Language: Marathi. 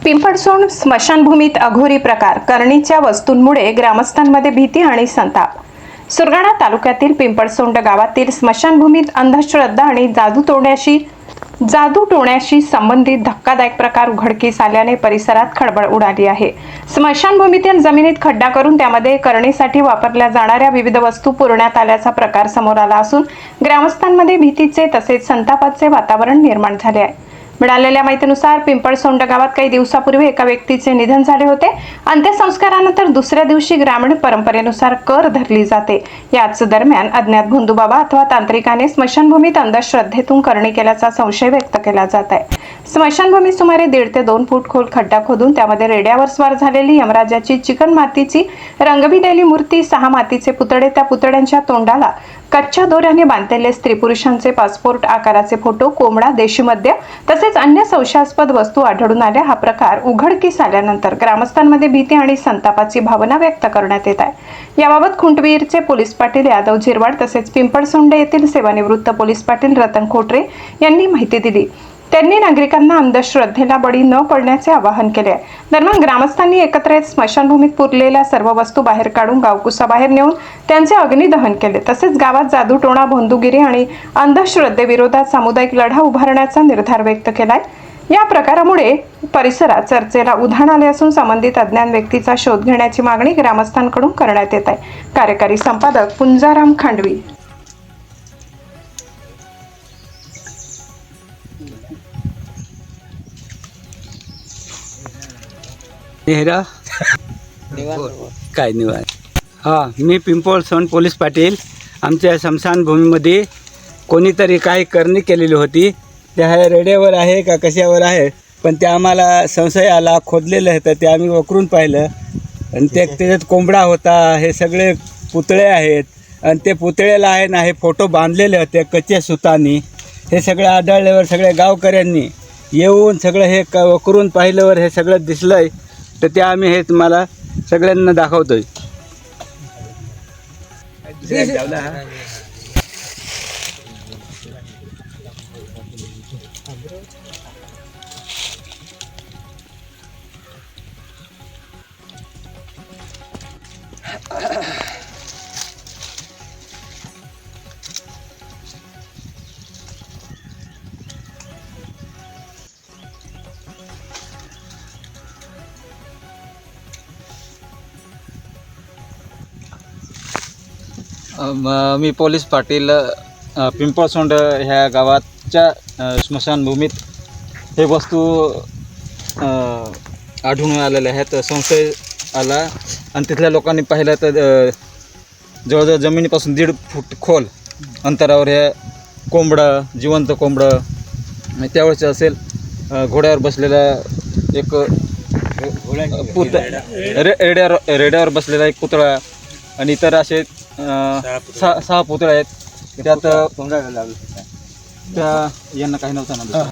पिंपळसोंड स्मशानभूमीत अघोरी प्रकार, करणीच्या वस्तूंमुळे ग्रामस्थांमध्ये भीती आणि संताप। सुरगाणा तालुक्यातील पिंपळसोंड गावातील स्मशानभूमीत अंधश्रद्धा आणि जादू टोण्याशी संबंधित धक्कादायक प्रकार उघडकीस आल्याने परिसरात खळबळ उडाली आहे। स्मशानभूमीतील जमिनीत खड्डा करून त्यामध्ये करणीसाठी वापरल्या जाणाऱ्या विविध वस्तू पुरण्यात आल्याचा प्रकार समोर आला असून ग्रामस्थांमध्ये भीतीचे तसेच संतापाचे वातावरण निर्माण झाले आहे। मिळालेल्या माहितीनुसार पिंपळसोंड गावात काही दिवसापूर्वी एका व्यक्तीचे निधन झाले होते। अंत्यसंस्कारानंतर दुसऱ्या दिवशी ग्रामीण परंपरेनुसार कर धरली जाते। याच दरम्यान अज्ञात भोंदूबाबा अथवा तांत्रिकाने स्मशानभूमीत अंधश्रद्धेतून करणी केल्याचा संशय व्यक्त केला जात आहे। स्मशानभूमीत सुमारे 1.5 ते 2 फूट खोल खड्डा खोदून त्यामध्ये रेड्यावर स्वार झालेली यमराजाची चिकन मातीची रंगविलेली मूर्ती, 6 मातीचे पुतळे, त्या पुतळ्यांच्या तोंडाला कच्च्या दोऱ्याने बांधलेले स्त्री पुरुषांचे पासपोर्ट आकाराचे फोटो, कोंबडा, देशी मद्य तसेच अन्य संशयास्पद वस्तू आढळून आल्या। हा प्रकार उघडकीस आल्यानंतर ग्रामस्थांमध्ये भीती आणि संतापाची भावना व्यक्त करण्यात येत आहे। याबाबत खुंटवीरचे पोलीस पाटील यादव झिरवाड तसेच पिंपळसोंड येथील सेवानिवृत्त पोलीस पाटील रतन खोटरे यांनी माहिती दिली। त्यांनी नागरिकांना अंधश्रद्धेला बळी न पडण्याचे आवाहन केले। दरम्यान ग्रामस्थांनी एकत्र येत स्मशानभूमीत पुरलेल्या सर्व वस्तू बाहेर काढून गावकुसाबाहेर नेऊन त्यांचे अग्निदहन केले। तसेच गावात जादूटोणा, भोंदूगिरी आणि अंधश्रद्धेविरोधात सामुदायिक लढा उभारण्याचा निर्धार व्यक्त केलाय। या प्रकारामुळे परिसरात चर्चेला उधाण आले असून संबंधित अज्ञात व्यक्तीचा शोध घेण्याची मागणी ग्रामस्थांकडून करण्यात येत आहे। कार्यकारी संपादक पुंजाराम खांडवी। काय निवांत। मी पिंपळसोंड पोलीस पाटील। आमच्या स्मशानभूमीमध्ये कोणीतरी काही करणी केलेली होती। त्या रेड्यावर आहे का कशावर आहे, पण ते आम्हाला संशय आला। खोदलेलं होतं ते आम्ही वकरून पाहिलं आणि त्याच्यात कोंबडा होता। हे सगळे पुतळे आहेत आणि ते पुतळ्याला आहे ना हे फोटो बांधलेले होते कच्च्या सुतांनी। हे सगळं आढळल्यावर सगळ्या गावकऱ्यांनी येऊन सगळं हे वकरून पाहिल्यावर हे सगळं दिसलंय। तर ते आम्ही हे तुम्हाला सगळ्यांना दाखवतोय। मी पोलीस पाटील पिंपळसोंड ह्या गावाच्या स्मशानभूमीत हे वस्तू आढळून आलेल्या आहेत। संशय आला आणि तिथल्या लोकांनी पाहिलं तर जवळजवळ जमिनीपासून 1.5 फूट खोल अंतरावर हे कोंबडं, जिवंत कोंबडं, त्यावेळेस असेल घोड्यावर बसलेला एक रेड्यावर बसलेला एक पुतळा आणि इतर असे 6 पुतळे आहेत। त्यात त्या यांना काही नव्हतं ना।